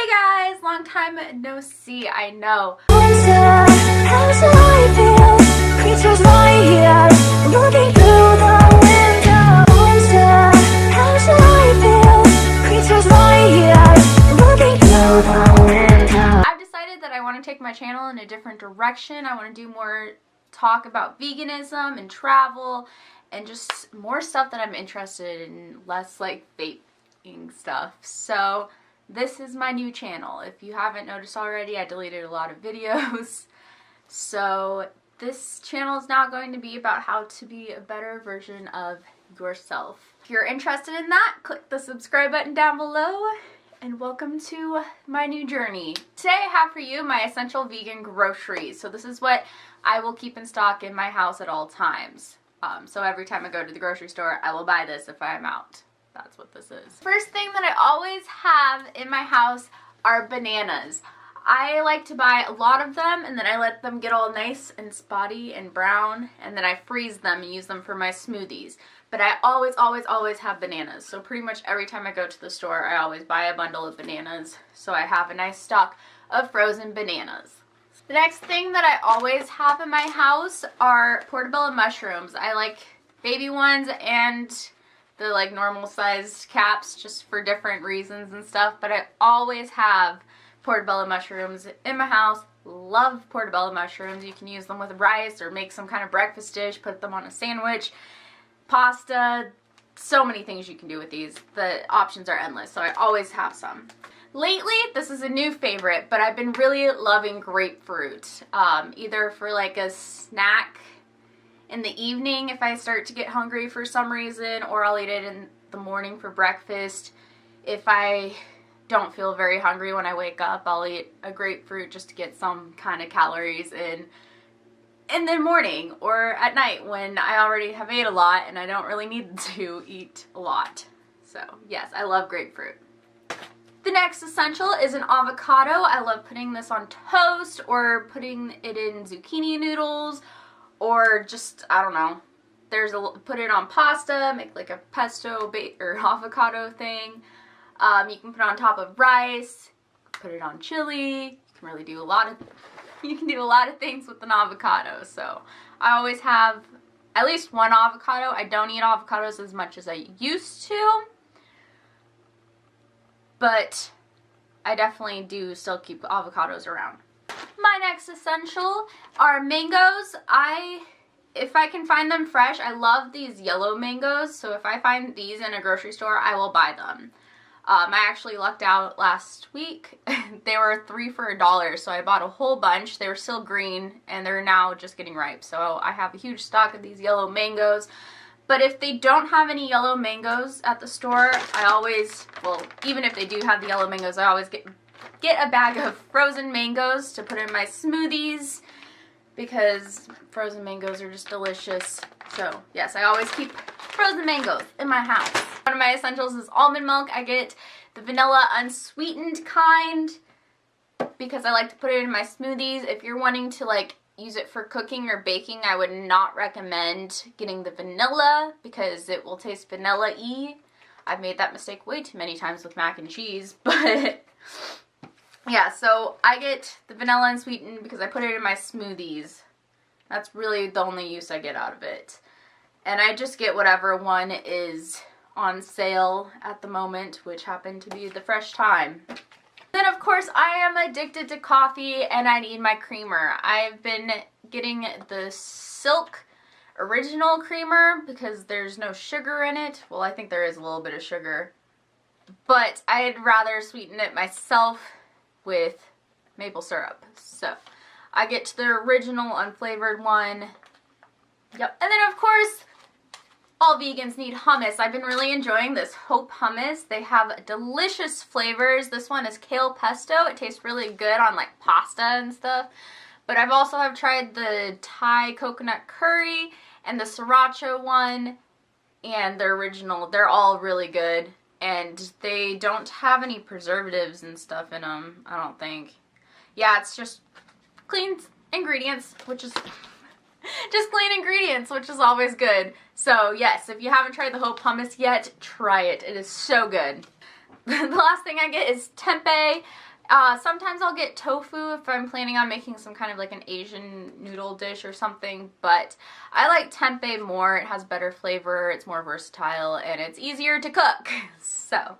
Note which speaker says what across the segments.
Speaker 1: Hey guys, long time no see, I know. I've decided that I want to take my channel in a different direction. I want to do more talk about veganism and travel and just more stuff that I'm interested in, less like vaping stuff. So this is my new channel. If you haven't noticed already, I deleted a lot of videos. So this channel is now going to be about how to be a better version of yourself. If you're interested in that, click the subscribe button down below and welcome to my new journey. Today I have for you my essential vegan groceries. So this is what I will keep in stock in my house at all times. So every time I go to the grocery store, I will buy this if I'm out. That's what this is. First thing that I always have in my house are bananas. I like to buy a lot of them and then I let them get all nice and spotty and brown and then I freeze them and use them for my smoothies. But I always have bananas. So pretty much every time I go to the store, I always buy a bundle of bananas. So I have a nice stock of frozen bananas. The next thing that I always have in my house are portobello mushrooms. I like baby ones and the like normal sized caps just for different reasons and stuff, but I always have portobello mushrooms in my house. Love portobello mushrooms. You can use them with rice or make some kind of breakfast dish, put them on a sandwich, pasta, so many things you can do with these. The options are endless, so I always have some. Lately, this is a new favorite, but I've been really loving grapefruit, either for like a snack in the evening if I start to get hungry for some reason, or I'll eat it in the morning for breakfast. If I don't feel very hungry when I wake up, I'll eat a grapefruit just to get some kind of calories in the morning or at night when I already have ate a lot and I don't really need to eat a lot. So yes, I love grapefruit. The next essential is an avocado. I love putting this on toast or putting it in zucchini noodles, or just, I don't know, put it on pasta, make like a pesto or avocado thing. You can put it on top of rice, put it on chili. You can really do a lot of things with an avocado. So I always have at least one avocado. I don't eat avocados as much as I used to, but I definitely do still keep avocados around. My next essential are mangoes. If I can find them fresh, I love these yellow mangoes, so if I find these in a grocery store, I will buy them. I actually lucked out last week. They were 3 for $1, so I bought a whole bunch. They were still green, and they're now just getting ripe, so I have a huge stock of these yellow mangoes. But if they don't have any yellow mangoes at the store, I always, well, even if they do have the yellow mangoes, I always get a bag of frozen mangoes to put in my smoothies because frozen mangoes are just delicious. So yes, I always keep frozen mangoes in my house. One of my essentials is almond milk. I get the vanilla unsweetened kind because I like to put it in my smoothies. If you're wanting to like use it for cooking or baking, I would not recommend getting the vanilla because it will taste vanilla-y. I've made that mistake way too many times with mac and cheese, but yeah, so I get the vanilla unsweetened because I put it in my smoothies. That's really the only use I get out of it. And I just get whatever one is on sale at the moment, which happened to be the Fresh Thyme. Then of course I am addicted to coffee and I need my creamer. I've been getting the Silk Original creamer because there's no sugar in it. Well, I think there is a little bit of sugar, but I'd rather sweeten it myself with maple syrup. So I get the original unflavored one. Yep. And then of course all vegans need hummus. I've been really enjoying this Hope hummus. They have delicious flavors. This one is kale pesto. It tastes really good on like pasta and stuff. But I've also tried the Thai coconut curry and the sriracha one and the original. They're all really good. And they don't have any preservatives and stuff in them, I don't think. Yeah, it's just clean ingredients, which is just clean ingredients, which is always good. So yes, if you haven't tried the Hope hummus yet, try it. It is so good. The last thing I get is tempeh. Sometimes I'll get tofu if I'm planning on making some kind of like an Asian noodle dish or something, but I like tempeh more. It has better flavor, it's more versatile, and it's easier to cook. So,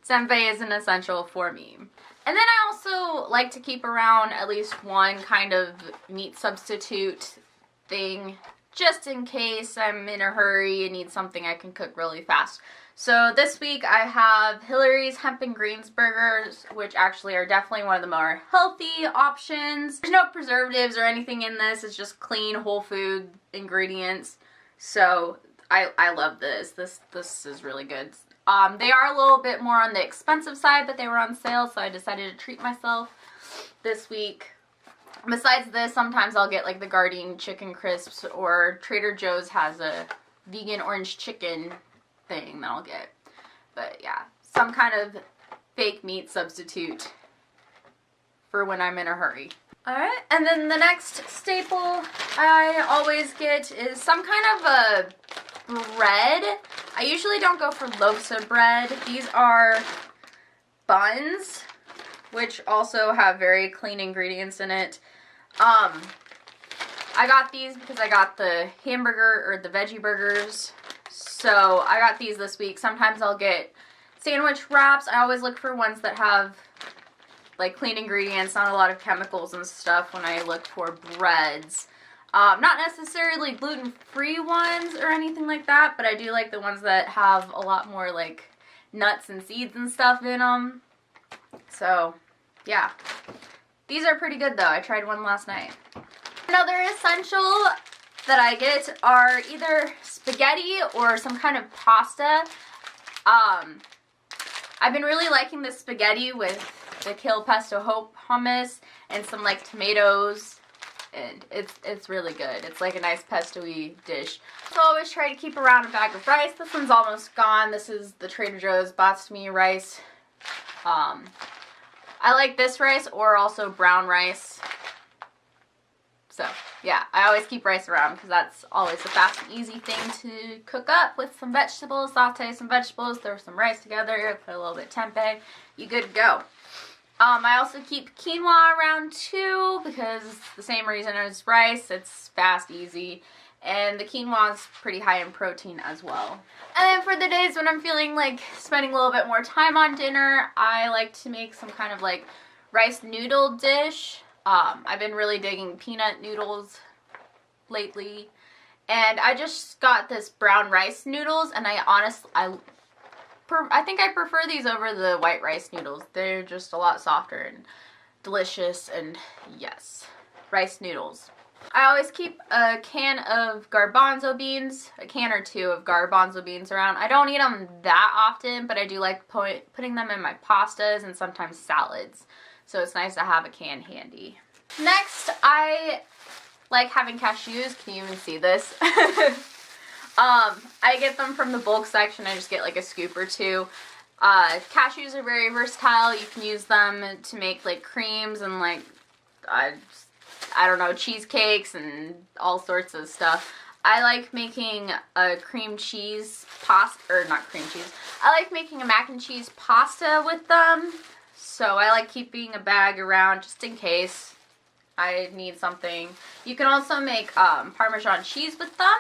Speaker 1: tempeh is an essential for me. And then I also like to keep around at least one kind of meat substitute thing, just in case I'm in a hurry and need something I can cook really fast. So this week I have Hillary's Hemp and Greens burgers, which actually are definitely one of the more healthy options. There's no preservatives or anything in this. It's just clean, whole food ingredients. So I love this. This is really good. They are a little bit more on the expensive side, but they were on sale, so I decided to treat myself this week. Besides this, sometimes I'll get like the Gardein chicken crisps, or Trader Joe's has a vegan orange chicken thing that I'll get. But yeah, some kind of fake meat substitute for when I'm in a hurry. Alright, and then the next staple I always get is some kind of a bread. I usually don't go for loaves of bread. These are buns, which also have very clean ingredients in it. I got these because I got the hamburger or the veggie burgers. So I got these this week. Sometimes I'll get sandwich wraps. I always look for ones that have like clean ingredients, not a lot of chemicals and stuff when I look for breads. Not necessarily gluten-free ones or anything like that, but I do like the ones that have a lot more like nuts and seeds and stuff in them. So yeah, these are pretty good though. I tried one last night. Another essential that I get are either spaghetti or some kind of pasta. I've been really liking this spaghetti with the kale pesto hummus and some like tomatoes, and it's really good. It's like a nice pesto-y dish. So I always try to keep around a bag of rice. This one's almost gone. This is the Trader Joe's basmati rice. I like this rice or also brown rice. So yeah, I always keep rice around because that's always a fast and easy thing to cook up with some vegetables. Saute some vegetables, throw some rice together, put a little bit of tempeh, you good to go. I also keep quinoa around too because it's the same reason as rice. It's fast, easy, and the quinoa is pretty high in protein as well. And then for the days when I'm feeling like spending a little bit more time on dinner, I like to make some kind of like rice noodle dish. I've been really digging peanut noodles lately, and I just got this brown rice noodles, and I think I prefer these over the white rice noodles. They're just a lot softer and delicious, and yes, rice noodles. I always keep a can of garbanzo beans, a can or two of garbanzo beans around. I don't eat them that often, but I do like putting them in my pastas and sometimes salads. So it's nice to have a can handy. Next, I like having cashews. Can you even see this? I get them from the bulk section. I just get like a scoop or two. Cashews are very versatile. You can use them to make like creams and like, I don't know, cheesecakes and all sorts of stuff. I like making a cream cheese pasta, or not cream cheese. I like making a mac and cheese pasta with them. So I like keeping a bag around just in case I need something. You can also make Parmesan cheese with them,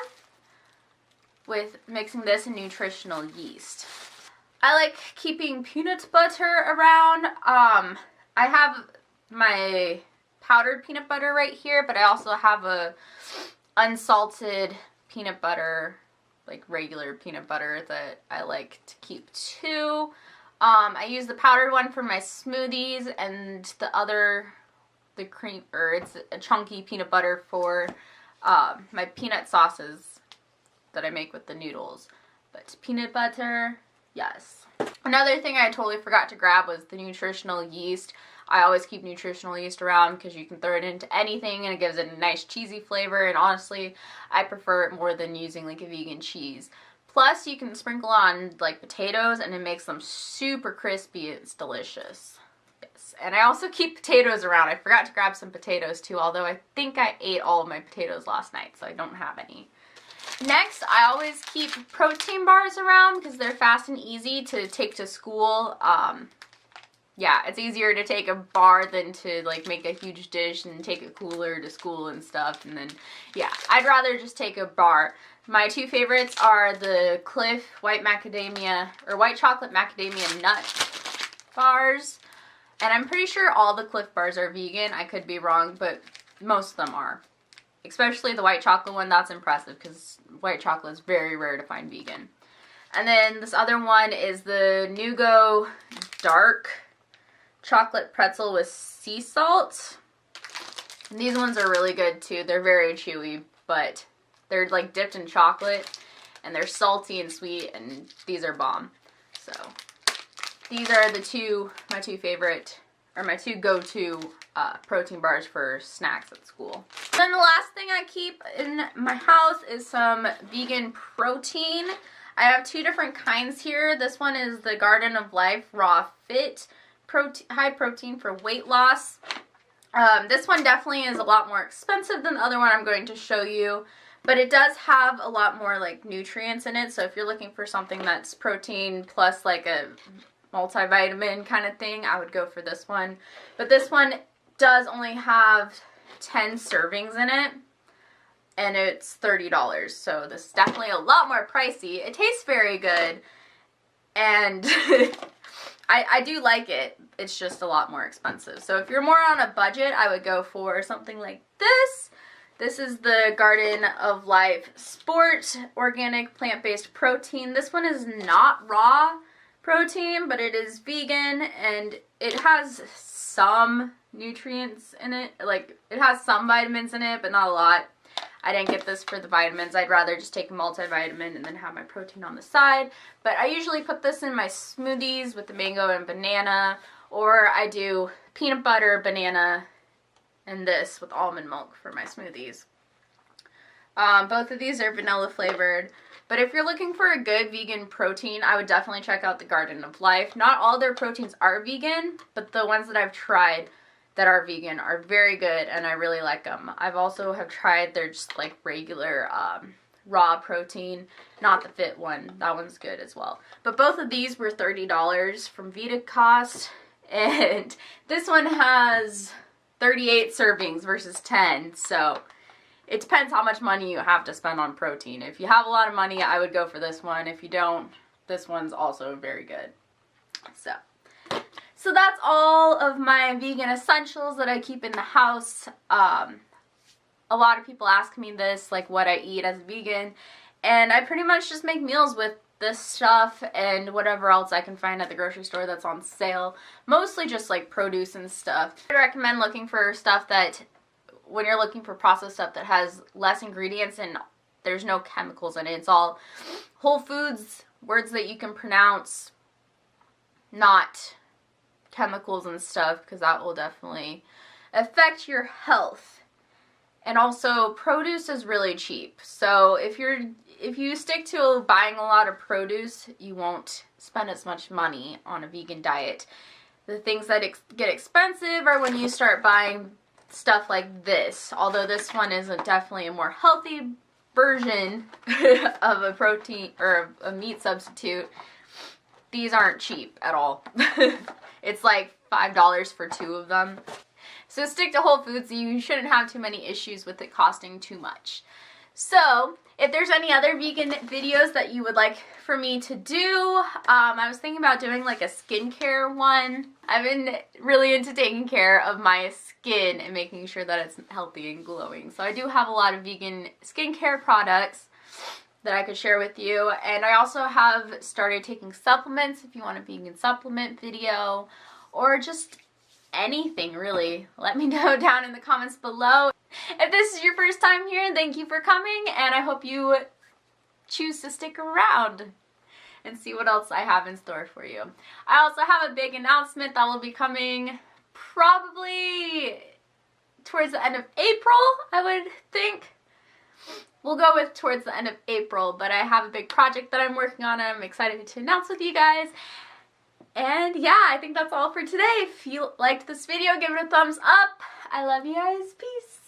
Speaker 1: with mixing this in nutritional yeast. I like keeping peanut butter around. I have my powdered peanut butter right here, but I also have a unsalted peanut butter, like regular peanut butter that I like to keep too. I use the powdered one for my smoothies, and the cream, or it's a chunky peanut butter for my peanut sauces that I make with the noodles. But peanut butter, yes. Another thing I totally forgot to grab was the nutritional yeast. I always keep nutritional yeast around because you can throw it into anything and it gives it a nice cheesy flavor, and honestly, I prefer it more than using like a vegan cheese. Plus, you can sprinkle on like potatoes and it makes them super crispy. It's delicious. Yes, and I also keep potatoes around. I forgot to grab some potatoes too, although I think I ate all of my potatoes last night, so I don't have any. Next, I always keep protein bars around because they're fast and easy to take to school. yeah, it's easier to take a bar than to like make a huge dish and take a cooler to school and stuff. And then, yeah, I'd rather just take a bar. My two favorites are the Cliff white macadamia or white chocolate macadamia nut bars. And I'm pretty sure all the Cliff bars are vegan. I could be wrong, but most of them are. Especially the white chocolate one, that's impressive because white chocolate is very rare to find vegan. And then this other one is the Nugo dark chocolate pretzel with sea salt. And these ones are really good too. They're very chewy, but they're like dipped in chocolate and they're salty and sweet, and these are bomb. So these are my two favorite, or my two go-to protein bars for snacks at school. And then the last thing I keep in my house is some vegan protein. I have two different kinds here. This one is the Garden of Life Raw Fit high protein for weight loss. This one definitely is a lot more expensive than the other one I'm going to show you, but it does have a lot more like nutrients in it. So if you're looking for something that's protein plus like a multivitamin kind of thing, I would go for this one. But this one does only have 10 servings in it, and it's $30. So this is definitely a lot more pricey. It tastes very good, and I do like it. It's just a lot more expensive. So if you're more on a budget, I would go for something like this. This is the Garden of Life Sport Organic Plant-Based Protein. This one is not raw protein, but it is vegan, and it has some nutrients in it. Like, it has some vitamins in it, but not a lot. I didn't get this for the vitamins. I'd rather just take a multivitamin and then have my protein on the side. But I usually put this in my smoothies with the mango and banana, or I do peanut butter, banana, and this with almond milk for my smoothies. Both of these are vanilla flavored. But if you're looking for a good vegan protein, I would definitely check out the Garden of Life. Not all their proteins are vegan, but the ones that I've tried that are vegan are very good, and I really like them. I've also have tried their just like regular raw protein, not the fit one. That one's good as well. But both of these were $30 from Vita Cost, and this one has 38 servings versus 10, so it depends how much money you have to spend on protein. If you have a lot of money, I would go for this one. If you don't, this one's also very good. So that's all of my vegan essentials that I keep in the house. A lot of people ask me this, like what I eat as a vegan, and I pretty much just make meals with this stuff and whatever else I can find at the grocery store that's on sale. Mostly just like produce and stuff. I recommend looking for stuff that, when you're looking for processed stuff that has less ingredients and there's no chemicals in it. It's all whole foods, words that you can pronounce, not chemicals and stuff, because that will definitely affect your health. And also, produce is really cheap. So if you stick to buying a lot of produce, you won't spend as much money on a vegan diet. The things that get expensive are when you start buying stuff like this. Although this one is definitely a more healthy version of a protein or a meat substitute. These aren't cheap at all. It's like $5 for 2 of them. So stick to whole foods. You shouldn't have too many issues with it costing too much. So if there's any other vegan videos that you would like for me to do, I was thinking about doing like a skincare one. I've been really into taking care of my skin and making sure that it's healthy and glowing. So I do have a lot of vegan skincare products that I could share with you. And I also have started taking supplements if you want a vegan supplement video, or just anything really. Let me know down in the comments below. If this is your first time here, thank you for coming, and I hope you choose to stick around and see what else I have in store for you. I also have a big announcement that will be coming probably towards the end of April, I would think. We'll go with towards the end of April, but I have a big project that I'm working on and I'm excited to announce with you guys. And yeah, I think that's all for today. If you liked this video, give it a thumbs up. I love you guys. Peace.